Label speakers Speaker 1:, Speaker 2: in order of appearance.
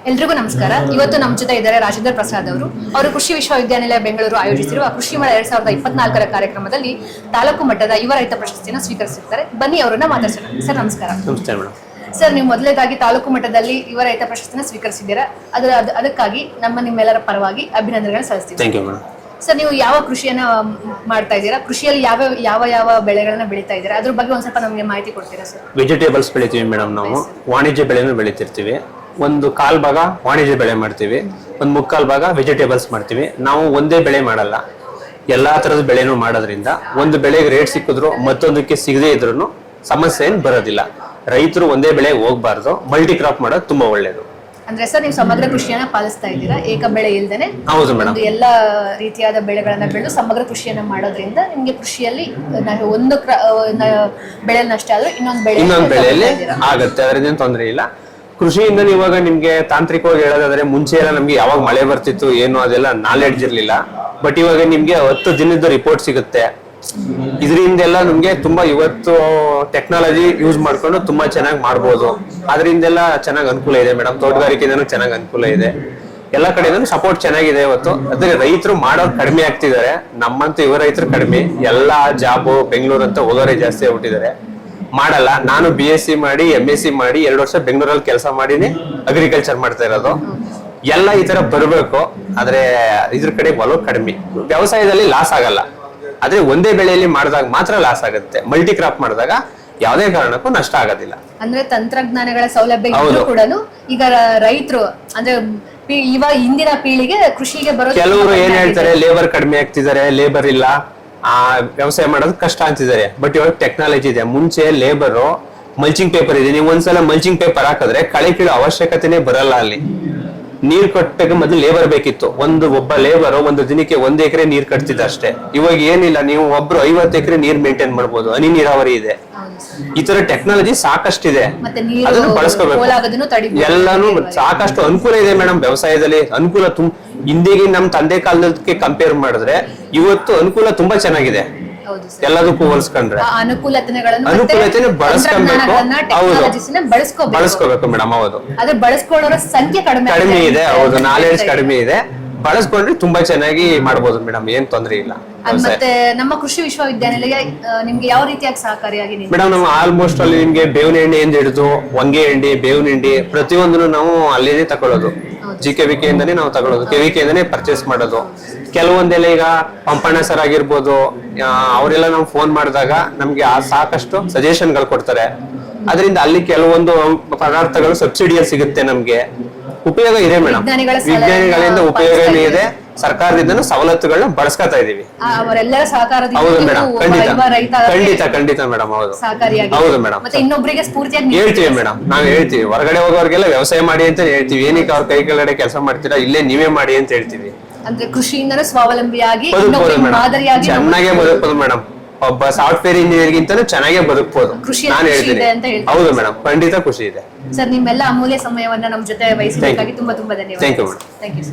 Speaker 1: ಎಲ್ರಿಗೂ ನಮಸ್ಕಾರ. ಇವತ್ತು ನಮ್ಮ ಜೊತೆ ಇದ್ದಾರೆ ರಾಜೇಂದ್ರ ಪ್ರಸಾದ್ ಅವರು ಕೃಷಿ ವಿಶ್ವವಿದ್ಯಾನಿಲಯ ಬೆಂಗಳೂರು ಆಯೋಜಿಸಿರುವ ಕೃಷಿ ಮೇಳ 2024ರ ಕಾರ್ಯಕ್ರಮದಲ್ಲಿ ತಾಲೂಕು ಮಟ್ಟದ ಯುವ ರೈತ ಪ್ರಶಸ್ತಿಯನ್ನು ಸ್ವೀಕರಿಸಿದ್ದಾರೆ. ಬನ್ನಿ ಅವರನ್ನ ಮಾತಾಡ್ಸೋಣ. ಸರ್ ನಮಸ್ಕಾರ.
Speaker 2: ನಮಸ್ತೆ ಮೇಡಮ್.
Speaker 1: ಸರ್, ನೀವು ಮೊದಲನೇದಾಗಿ ತಾಲೂಕು ಮಟ್ಟದಲ್ಲಿ ಯುವ ರೈತ ಪ್ರಶಸ್ತಿನ ಸ್ವೀಕರಿಸಿದ್ದೀರಾ. ಅದಕ್ಕಾಗಿ ನಿಮ್ಮೆಲ್ಲರ ಪರವಾಗಿ ಅಭಿನಂದನೆಗಳನ್ನು ಸಲ್ಲಿಸ್ತೀವಿ.
Speaker 2: Thank you madam.
Speaker 1: ಸರ್, ನೀವು ಯಾವ ಕೃಷಿಯನ್ನ ಮಾಡ್ತಾ ಇದ್ದೀರಾ? ಕೃಷಿಯಲ್ಲಿ ಯಾವ ಬೆಳೆಗಳನ್ನ ಬೆಳೀತಾ ಇದ್ದೀರಾ? ಅದ್ರ ಬಗ್ಗೆ ಒಂದ್ ಸ್ವಲ್ಪ ನಮಗೆ ಮಾಹಿತಿ ಕೊಡ್ತೀರಾ ಸರ್?
Speaker 2: ವೆಜಿಟೇಬಲ್ಸ್ ಬೆಳಿತೀವಿ ಮೇಡಮ್. ನಾವು ವಾಣಿಜ್ಯ ಬೆಳೆನೂ ಬೆಳಿತಿರ್ತೀವಿ. ಒಂದು ಕಾಲ್ ಭಾಗ ವಾಣಿಜ್ಯ ಬೆಳೆ ಮಾಡ್ತೀವಿ, ಒಂದು ಮುಕ್ಕಾಲ್ ಭಾಗ ವೆಜಿಟೇಬಲ್ಸ್ ಮಾಡ್ತೀವಿ. ನಾವು ಒಂದೇ ಬೆಳೆ ಮಾಡಲ್ಲ, ಎಲ್ಲಾ ತರದ ಬೆಳೆನೂ ಮಾಡೋದ್ರಿಂದ ಒಂದು ಬೆಳೆಗೆ ರೇಟ್ ಸಿಕ್ಕಿದ್ರು ಮತ್ತೊಂದಕ್ಕೆ ಸಿಗದೇ ಇದ್ರು ಸಮಸ್ಯೆ ಏನು ಬರೋದಿಲ್ಲ. ರೈತರು ಒಂದೇ ಬೆಳೆ ಹೋಗ್ಬಾರ್ದು, ಮಲ್ಟಿ ಕ್ರಾಪ್ ಮಾಡೋದು ತುಂಬಾ ಒಳ್ಳೇದು.
Speaker 1: ಅಂದ್ರೆ ಸರ್, ನೀವು ಸಮಗ್ರ ಕೃಷಿಯನ್ನ ಪಾಲಿಸ್ತಾ ಇದ್ದೀರಾ, ಏಕ ಬೆಳೆ ಇಲ್ದೇನೆ?
Speaker 2: ಹೌದು ಮೇಡಮ್.
Speaker 1: ಎಲ್ಲಾ ರೀತಿಯಾದ ಬೆಳೆಗಳನ್ನ ಬೆಳೆದು ಸಮಗ್ರ ಕೃಷಿಯನ್ನ ಮಾಡೋದ್ರಿಂದ ನಿಮ್ಗೆ ಕೃಷಿಯಲ್ಲಿ ಒಂದು ಬೆಳೆ ನಷ್ಟ ಆದ್ರೂ ಇನ್ನೊಂದು
Speaker 2: ಬೆಳೆಯಲ್ಲಿ ಆಗತ್ತೆ, ಅದರಿಂದ ತೊಂದರೆ ಇಲ್ಲ. ಕೃಷಿಯಿಂದ ಇವಾಗ ನಿಮ್ಗೆ ತಾಂತ್ರಿಕವಾಗಿ ಹೇಳೋದಾದ್ರೆ ಮುಂಚೆ ಎಲ್ಲ ನಮ್ಗೆ ಯಾವಾಗ ಮಳೆ ಬರ್ತಿತ್ತು ಏನು ಅದೆಲ್ಲ ನಾಲೆಡ್ಜ್ ಇರ್ಲಿಲ್ಲ. ಬಟ್ ಇವಾಗ ನಿಮ್ಗೆ 10 ದಿನದ ರಿಪೋರ್ಟ್ ಸಿಗುತ್ತೆ. ಇದರಿಂದೆಲ್ಲ ನಮ್ಗೆ ತುಂಬಾ ಇವತ್ತು ಟೆಕ್ನಾಲಜಿ ಯೂಸ್ ಮಾಡ್ಕೊಂಡು ತುಂಬಾ ಚೆನ್ನಾಗಿ ಮಾಡ್ಬೋದು. ಅದರಿಂದೆಲ್ಲ ಚೆನ್ನಾಗಿ ಅನುಕೂಲ ಇದೆ ಮೇಡಮ್. ತೋಟಗಾರಿಕೆಯಿಂದನೂ ಚೆನ್ನಾಗಿ ಅನುಕೂಲ ಇದೆ. ಎಲ್ಲಾ ಕಡೆಯಿಂದನೂ ಸಪೋರ್ಟ್ ಚೆನ್ನಾಗಿದೆ ಇವತ್ತು. ಅದ್ರ ರೈತರು ಮಾಡೋರು ಕಡಿಮೆ ಆಗ್ತಿದ್ದಾರೆ. ನಮ್ಮಂತೂ ಯುವ ರೈತರು ಕಡಿಮೆ, ಎಲ್ಲಾ ಜಾಬು ಬೆಂಗಳೂರು ಅಂತ ಹೋಗೋರೆ ಜಾಸ್ತಿ ಆಗ್ಬಿಟ್ಟಿದ್ದಾರೆ. ಮಾಡಲ್ಲ. ನಾನು BSc ಮಾಡಿ MSc ಮಾಡಿ 2 ವರ್ಷ ಬೆಂಗಳೂರಲ್ಲಿ ಕೆಲಸ ಮಾಡಿನೇ ಅಗ್ರಿಕಲ್ಚರ್ ಮಾಡ್ತಾ ಇರೋದು. ಎಲ್ಲ ಈ ತರ ಬರ್ಬೇಕು, ಆದ್ರೆ ಇದ್ರ ಕಡೆ ಒಲವು ಕಡಿಮೆ. ವ್ಯವಸಾಯದಲ್ಲಿ ಲಾಸ್ ಆಗಲ್ಲ, ಆದ್ರೆ ಒಂದೇ ಬೆಳೆಯಲ್ಲಿ ಮಾಡಿದಾಗ ಮಾತ್ರ ಲಾಸ್ ಆಗುತ್ತೆ. ಮಲ್ಟಿ ಕ್ರಾಪ್ ಮಾಡಿದಾಗ ಯಾವುದೇ ಕಾರಣಕ್ಕೂ ನಷ್ಟ ಆಗೋದಿಲ್ಲ.
Speaker 1: ಅಂದ್ರೆ ತಂತ್ರಜ್ಞಾನಗಳ ಸೌಲಭ್ಯ ಇದ್ರೂ ಕೂಡ ಈಗ ರೈತರು ಅಂದ್ರೆ ಇವಾಗ ಇಂದಿನ ಪೀಳಿಗೆ ಕೃಷಿಗೆ ಬರೋ
Speaker 2: ಕೆಲವರು ಏನ್ ಹೇಳ್ತಾರೆ, ಲೇಬರ್ ಕಡಿಮೆ ಆಗ್ತಿದ್ದಾರೆ, ಲೇಬರ್ ಇಲ್ಲ, ವ್ಯವಸಾಯ ಮಾಡೋದು ಕಷ್ಟ ಅಂತಿದ್ದಾರೆ. ಬಟ್ ಇವಾಗ ಟೆಕ್ನಾಲಜಿ ಇದೆ. ಮುಂಚೆ ಲೇಬರ್ ಮಲ್ಚಿಂಗ್ ಪೇಪರ್ ಇದೆ. ನೀವು ಒಂದ್ಸಲ ಮಲ್ಚಿಂಗ್ ಪೇಪರ್ ಹಾಕಿದ್ರೆ ಕಳೆ ಕೀಳೋ ಅವಶ್ಯಕತೆನೇ ಬರಲ್ಲ. ಅಲ್ಲಿ ನೀರ್ ಕಟ್ಟಕ್ಕೆ ಮೊದಲು ಲೇಬರ್ ಬೇಕಿತ್ತು. ಒಬ್ಬ ಲೇಬರ್ ಒಂದು ದಿನಕ್ಕೆ 1 ಎಕರೆ ನೀರ್ ಕಟ್ತಿದ್ದ ಅಷ್ಟೇ. ಇವಾಗ ಏನಿಲ್ಲ, ನೀವು ಒಬ್ರು 50 ಎಕರೆ ನೀರ್ ಮೇಂಟೈನ್ ಮಾಡ್ಬೋದು. ಹನಿ ನೀರಾವರಿ ಇದೆ. ಈ ತರ ಟೆಕ್ನಾಲಜಿ ಸಾಕಷ್ಟಿದೆ, ಅದನ್ನು ಬಳಸ್ಕೋಬೇಕು. ಎಲ್ಲಾನು ಸಾಕಷ್ಟು ಅನುಕೂಲ ಇದೆ ಮೇಡಮ್. ವ್ಯವಸಾಯದಲ್ಲಿ ಅನುಕೂಲ ಹಿಂದಿಗೆ ನಮ್ ತಂದೆ ಕಾಲದಕ್ಕೆ ಕಂಪೇರ್ ಮಾಡಿದ್ರೆ ಇವತ್ತು ಅನುಕೂಲ ತುಂಬಾ ಚೆನ್ನಾಗಿದೆ. ಎಲ್ಲದಕ್ಕೂ ಹೋಲಿಸ್ಕೊಂಡ್ರೆ ಅನುಕೂಲತೆ ಬಳಸ್ಕೊಬೇಕು. ಬಳಸ್ಕೋಬೇಕು ಮೇಡಮ್. ಹೌದು,
Speaker 1: ಬಳಸ್ಕೊಳ್ಳೋರ ಸಂಖ್ಯೆ
Speaker 2: ಕಡಿಮೆ ಇದೆ. ಹೌದು, ನಾಲೆಡ್ಜ್ ಕಡಿಮೆ ಇದೆ. ಬಳಸ್ಕೊಂಡ್ರೆ ತುಂಬಾ ಚೆನ್ನಾಗಿ ಮಾಡ್ಬೋದು ಮೇಡಮ್. ಏನ್ ತೊಂದರೆ ಇಲ್ಲ.
Speaker 1: ಮತ್ತೆ ನಮ್ಮ ಕೃಷಿ ವಿಶ್ವವಿದ್ಯಾನಿಲಯ ನಿಮ್ಗೆ ಯಾವ ರೀತಿಯಾಗಿ ಸಹಕಾರಿಯಾಗಿ?
Speaker 2: ಮೇಡಮ್, ನಾವು ಆಲ್ಮೋಸ್ಟ್ ಅಲ್ಲಿ ನಿಮ್ಗೆ ಬೇವಿನ ಎಣ್ಣೆಯಿಂದ ಹಿಡಿದು ಹೊಂಗೆ ಎಣ್ಣೆ, ಬೇವಿನ ಹಿಂಡಿ ಪ್ರತಿಯೊಂದನ್ನು ನಾವು ಅಲ್ಲಿಂದೇ ತಗೊಳ್ಳೋದು. GKVK ಇಂದಾನೇ ನಾವು ತಗೊಳ್ಳೋದು, KVK ಇಂದಾನೇ ಪರ್ಚೇಸ್ ಮಾಡೋದು. ಕೆಲವೊಂದೆಲ್ಲ ಈಗ ಪಂಪಣ್ಣ ಸರ್ ಆಗಿರ್ಬೋದು, ಅವರೆಲ್ಲ ನಾವು ಫೋನ್ ಮಾಡಿದಾಗ ನಮ್ಗೆ ಸಾಕಷ್ಟು ಸಜೆಷನ್ ಗಳು ಕೊಡ್ತಾರೆ. ಅದರಿಂದ ಅಲ್ಲಿ ಕೆಲವೊಂದು ಪದಾರ್ಥಗಳು ಸಬ್ಸಿಡಿಯಲ್ಲಿ ಸಿಗುತ್ತೆ. ನಮ್ಗೆ ಉಪಯೋಗ ಇದೆ ಮೇಡಮ್. ವಿಜ್ಞಾನಿಗಳಿಂದ ಉಪಯೋಗನೂ ಇದೆ, ಸರ್ಕಾರದಿಂದ ಸವಲತ್ತುಗಳನ್ನ ಬಳಸ್ಕೊತಾ ಇದೀವಿ. ಹೌದು ಮೇಡಮ್, ಖಂಡಿತ ಮೇಡಮ್. ಹೌದು ಮೇಡಮ್, ಹೇಳ್ತೀವಿ ಮೇಡಮ್. ನಾವ್ ಹೇಳ್ತೀವಿ, ಹೊರಗಡೆ ಹೋಗೋರ್ಗೆಲ್ಲ ವ್ಯವಸಾಯ ಮಾಡಿ ಅಂತ ಹೇಳ್ತೀವಿ. ಏನಕ್ಕೆ ಅವ್ರ ಕೈ ಕೆಳಗಡೆ ಕೆಲಸ ಮಾಡ್ತೀರಾ, ಇಲ್ಲೇ ನೀವೇ ಮಾಡಿ ಅಂತ ಹೇಳ್ತೀವಿ.
Speaker 1: ಅಂದ್ರೆ ಕೃಷಿಯಿಂದ ಸ್ವಾವಲಂಬಿಯಾಗಿ
Speaker 2: ಚೆನ್ನಾಗೇ ಬದುಕಬಹುದು ಮೇಡಮ್. ಒಬ್ಬ ಸಾಫ್ಟ್ವೇರ್ ಇಂಜಿನಿಯರ್ಗಿಂತ ಚೆನ್ನಾಗೇ ಬದುಕಬಹುದು ನಾನು ಹೇಳ್ತೀನಿ. ಹೌದು ಮೇಡಮ್, ಖಂಡಿತ ಖುಷಿ ಇದೆ.
Speaker 1: ಸರ್, ನಿಮ್ಮೆಲ್ಲ ಅಮೂಲ್ಯ ಸಮಯವನ್ನ ನಮ್ಮ ಜೊತೆ ವಹಿಸಬೇಕಾಗಿ ತುಂಬಾ ಧನ್ಯವಾದ.
Speaker 2: Thank you.